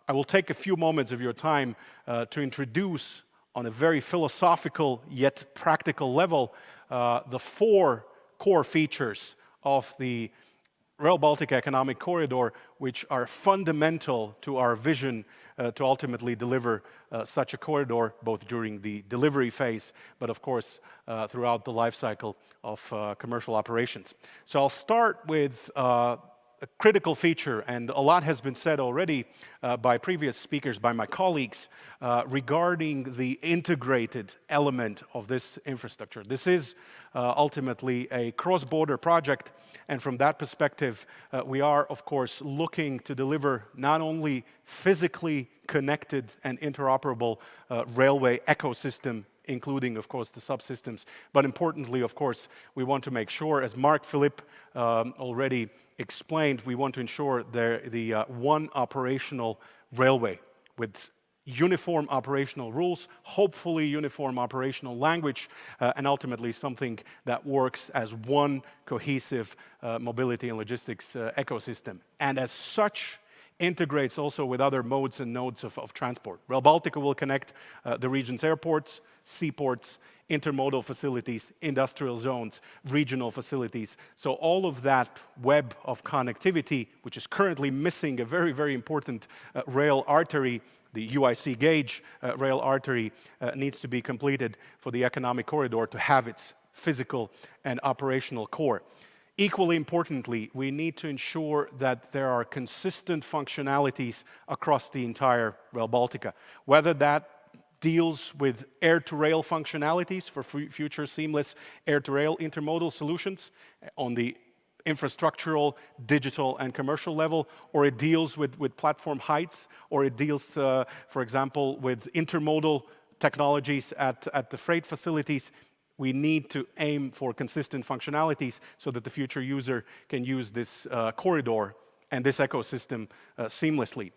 I will take a few moments of your time to introduce, on a very philosophical yet practical level, the 4 core features of the Rail Baltica economic corridor, which are fundamental to our vision to ultimately deliver such a corridor, both during the delivery phase, but of course throughout the life cycle of commercial operations. So I'll start with a critical feature, and a lot has been said already by previous speakers, by my colleagues, regarding the integrated element of this infrastructure. This is ultimately a cross-border project, and from that perspective, we are, of course, looking to deliver not only physically connected and interoperable railway ecosystem, including, of course, the subsystems, but importantly, of course, we want to make sure, as Mark Philipp already explained, we want to ensure the one operational railway with uniform operational rules, hopefully uniform operational language, and ultimately something that works as one cohesive mobility and logistics ecosystem. And as such, integrates also with other modes and nodes of transport. Rail Baltica will connect the region's airports, seaports, intermodal facilities, industrial zones, regional facilities. So all of that web of connectivity, which is currently missing a very, very important rail artery, the UIC gauge rail artery, needs to be completed for the economic corridor to have its physical and operational core. Equally importantly, we need to ensure that there are consistent functionalities across the entire Rail Baltica, whether that deals with air-to-rail functionalities for future seamless air-to-rail intermodal solutions on the infrastructural, digital, and commercial level, or it deals with platform heights, or it deals, for example, with intermodal technologies at the freight facilities. We need to aim for consistent functionalities so that the future user can use this corridor and this ecosystem seamlessly.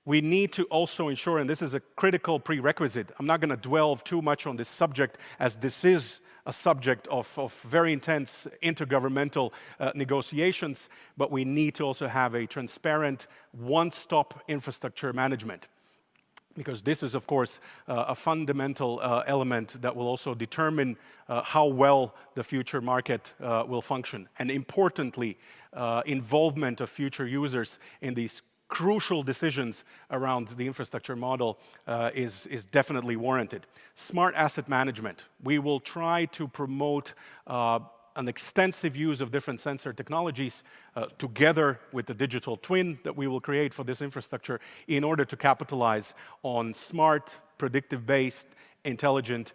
We need to also ensure, and this is a critical prerequisite, I'm not going to dwell too much on this subject, as this is a subject of very intense intergovernmental negotiations, but we need to also have a transparent, one-stop infrastructure management. Because this is, of course, a fundamental element that will also determine how well the future market will function. And importantly, involvement of future users in these crucial decisions around the infrastructure model is definitely warranted. Smart asset management. We will try to promote an extensive use of different sensor technologies together with the digital twin that we will create for this infrastructure in order to capitalize on smart, predictive-based, intelligent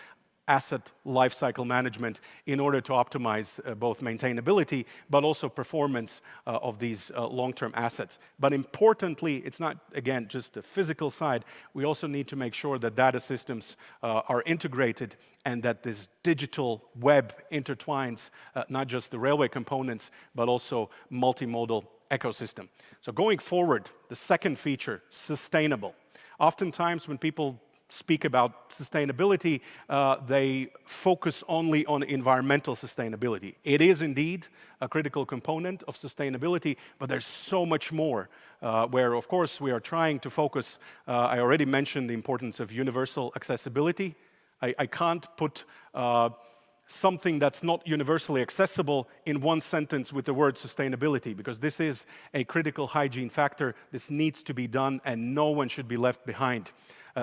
asset lifecycle management in order to optimize both maintainability but also performance of these long-term assets. But importantly, it's not, again, just the physical side. We also need to make sure that data systems are integrated and that this digital web intertwines not just the railway components but also multimodal ecosystem. So going forward, the second feature, sustainable. Oftentimes when people speak about sustainability, they focus only on environmental sustainability. It is indeed a critical component of sustainability, but there's so much more where, of course, we are trying to focus. I already mentioned the importance of universal accessibility. I can't put something that's not universally accessible in one sentence with the word sustainability, because this is a critical hygiene factor. This needs to be done, and no one should be left behind.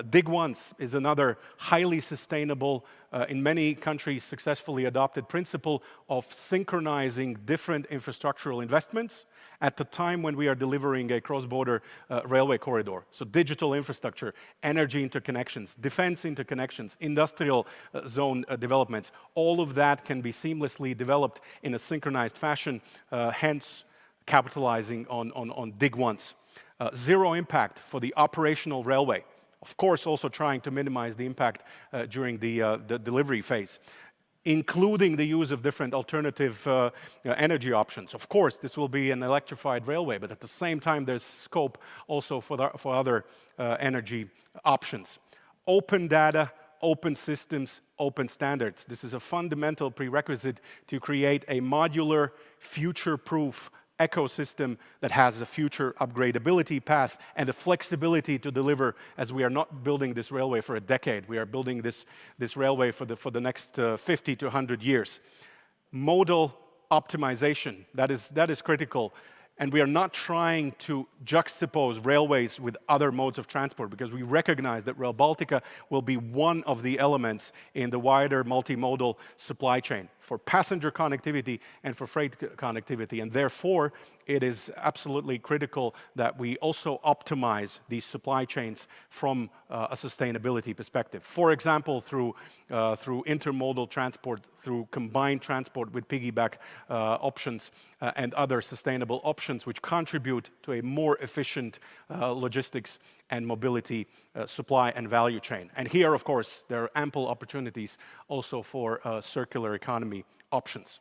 Dig once is another highly sustainable, in many countries successfully adopted principle of synchronizing different infrastructural investments at the time when we are delivering a cross-border railway corridor. So digital infrastructure, energy interconnections, defense interconnections, industrial zone developments, all of that can be seamlessly developed in a synchronized fashion, hence capitalizing on dig once. Zero impact for the operational railway. Of course, also trying to minimize the impact during the delivery phase, including the use of different alternative energy options. Of course, this will be an electrified railway, but at the same time, there's scope also for other energy options. Open data, open systems, open standards. This is a fundamental prerequisite to create a modular, future-proof ecosystem that has a future upgradability path and the flexibility to deliver, as we are not building this railway for a decade. We are building this railway for the next 50 to 100 years. Modal optimization, that is critical. And we are not trying to juxtapose railways with other modes of transport, because we recognize that Rail Baltica will be one of the elements in the wider multimodal supply chain for passenger connectivity and for freight connectivity. And therefore, it is absolutely critical that we also optimize these supply chains from a sustainability perspective. For example, through intermodal transport, through combined transport with piggyback options and other sustainable options which contribute to a more efficient logistics and mobility supply and value chain. And here, of course, there are ample opportunities also for circular economy options.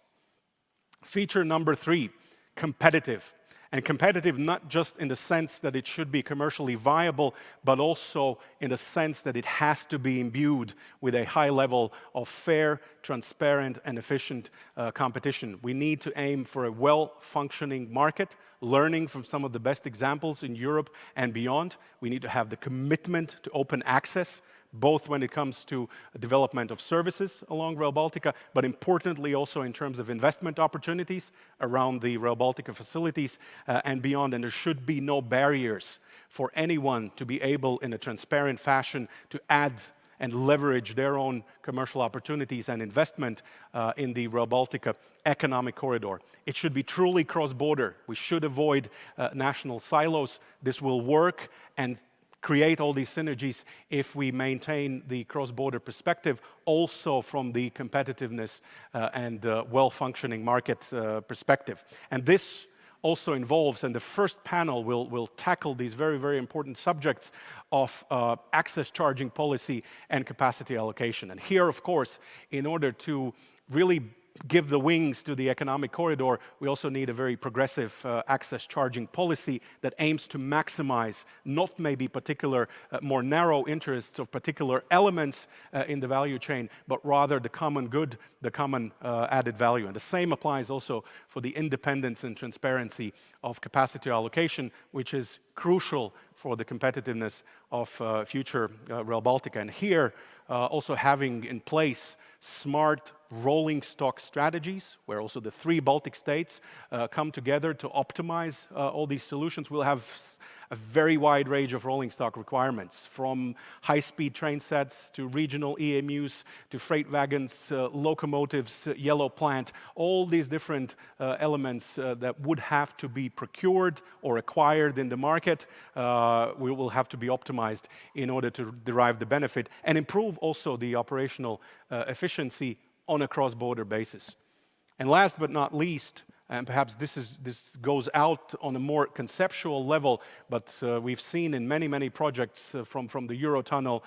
Feature number 3, competitive. And competitive not just in the sense that it should be commercially viable, but also in the sense that it has to be imbued with a high level of fair, transparent, and efficient competition. We need to aim for a well-functioning market, learning from some of the best examples in Europe and beyond. We need to have the commitment to open access, both when it comes to development of services along Rail Baltica, but importantly also in terms of investment opportunities around the Rail Baltica facilities and beyond. And there should be no barriers for anyone to be able, in a transparent fashion, to add and leverage their own commercial opportunities and investment in the Rail Baltica economic corridor. It should be truly cross-border. We should avoid national silos. This will work and create all these synergies if we maintain the cross-border perspective, also from the competitiveness and well-functioning market perspective. And this also involves, and the first panel will tackle these very, very important subjects of access charging policy and capacity allocation. And here, of course, in order to really give the wings to the economic corridor, we also need a very progressive access charging policy that aims to maximize not maybe particular more narrow interests of particular elements in the value chain, but rather the common good, the common added value. And the same applies also for the independence and transparency of capacity allocation, which is crucial for the competitiveness of future Rail Baltica. And here, also having in place smart rolling stock strategies, where also the 3 Baltic states come together to optimize all these solutions. We'll have a very wide range of rolling stock requirements, from high-speed train sets to regional EMUs to freight wagons, locomotives, yellow plant, all these different elements that would have to be procured or acquired in the market will have to be optimized in order to derive the benefit and improve also the operational efficiency on a cross-border basis. And last but not least, and perhaps this goes out on a more conceptual level, but we've seen in many projects from the Eurotunnel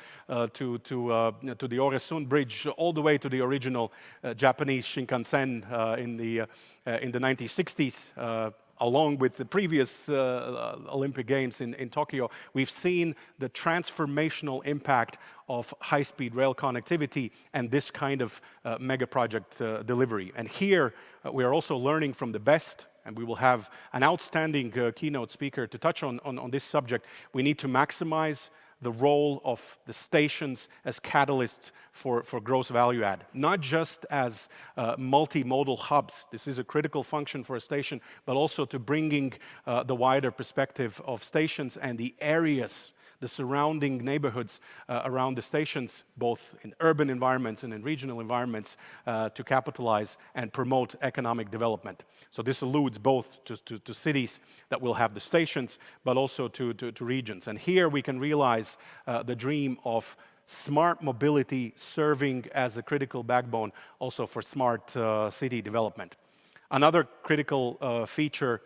to the Öresund Bridge, all the way to the original Japanese Shinkansen in the 1960s. Along with the previous Olympic Games in Tokyo, we've seen the transformational impact of high-speed rail connectivity and this kind of mega project delivery. And here we are also learning from the best, and we will have an outstanding keynote speaker to touch on this subject. We need to maximize the role of the stations as catalysts for gross value add, not just as multimodal hubs. This is a critical function for a station, but also to bringing the wider perspective of stations and the areas, the surrounding neighborhoods around the stations, both in urban environments and in regional environments, to capitalize and promote economic development. So this alludes both to cities that will have the stations, but also to regions. And here we can realize the dream of smart mobility serving as a critical backbone also for smart city development. Another critical feature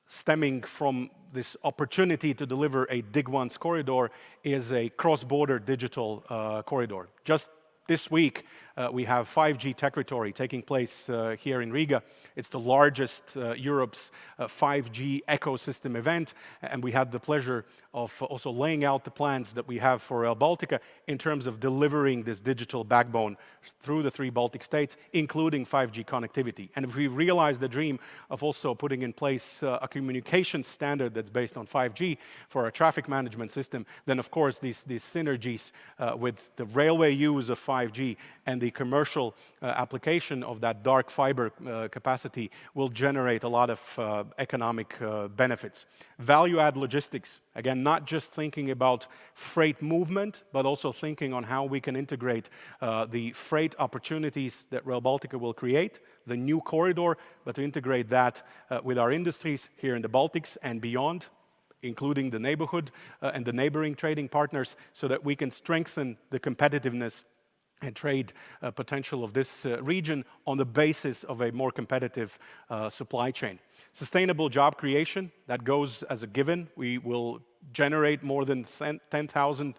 stemming from this opportunity to deliver a dig-once corridor is a cross-border digital corridor. Just this week, we have 5G Territory taking place here in Riga. It's the largest Europe's 5G ecosystem event, and we had the pleasure of also laying out the plans that we have for Baltica in terms of delivering this digital backbone through the 3 Baltic states, including 5G connectivity. And if we realize the dream of also putting in place a communication standard that's based on 5G for our traffic management system, then of course these synergies with the railway use of 5G and the commercial application of that dark fiber capacity will generate a lot of economic benefits. Value-add logistics, again, not just thinking about freight movement, but also thinking on how we can integrate the freight opportunities that Rail Baltica will create, the new corridor, but to integrate that with our industries here in the Baltics and beyond, including the neighborhood and the neighboring trading partners, so that we can strengthen the competitiveness and trade potential of this region on the basis of a more competitive supply chain. Sustainable job creation, that goes as a given. We will generate more than 10,000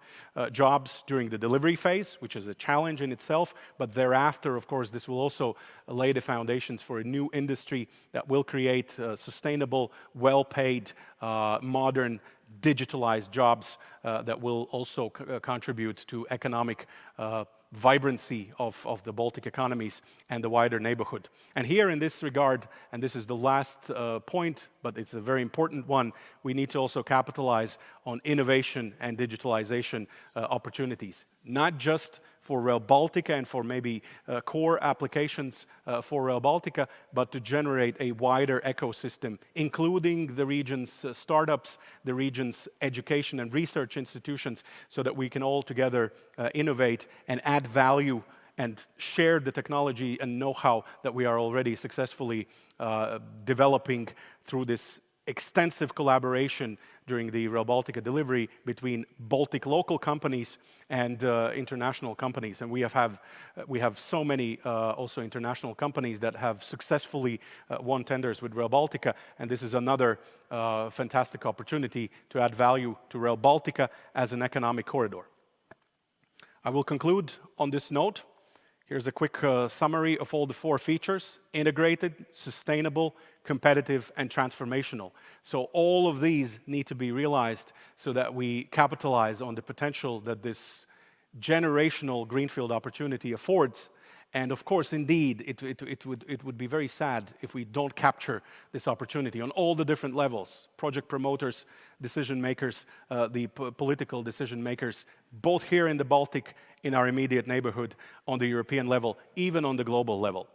jobs during the delivery phase, which is a challenge in itself, but thereafter, of course, this will also lay the foundations for a new industry that will create sustainable, well-paid, modern, digitalized jobs that will also contribute to economic vibrancy of the Baltic economies and the wider neighborhood. And here in this regard, and this is the last point, but it's a very important one, we need to also capitalize on innovation and digitalization opportunities, not just for Rail Baltica and for maybe core applications for Rail Baltica, but to generate a wider ecosystem, including the region's startups, the region's education and research institutions, so that we can all together innovate and add value and share the technology and know-how that we are already successfully developing through this extensive collaboration during the Rail Baltica delivery between Baltic local companies and international companies. And we have so many also international companies that have successfully won tenders with Rail Baltica, and this is another fantastic opportunity to add value to Rail Baltica as an economic corridor. I will conclude on this note. Here's a quick summary of all the 4 features: integrated, sustainable, competitive, and transformational. So all of these need to be realized so that we capitalize on the potential that this generational greenfield opportunity affords. And of course, indeed, it would be very sad if we don't capture this opportunity on all the different levels: project promoters, decision makers, the political decision makers, both here in the Baltic, in our immediate neighborhood, on the European level, even on the global level.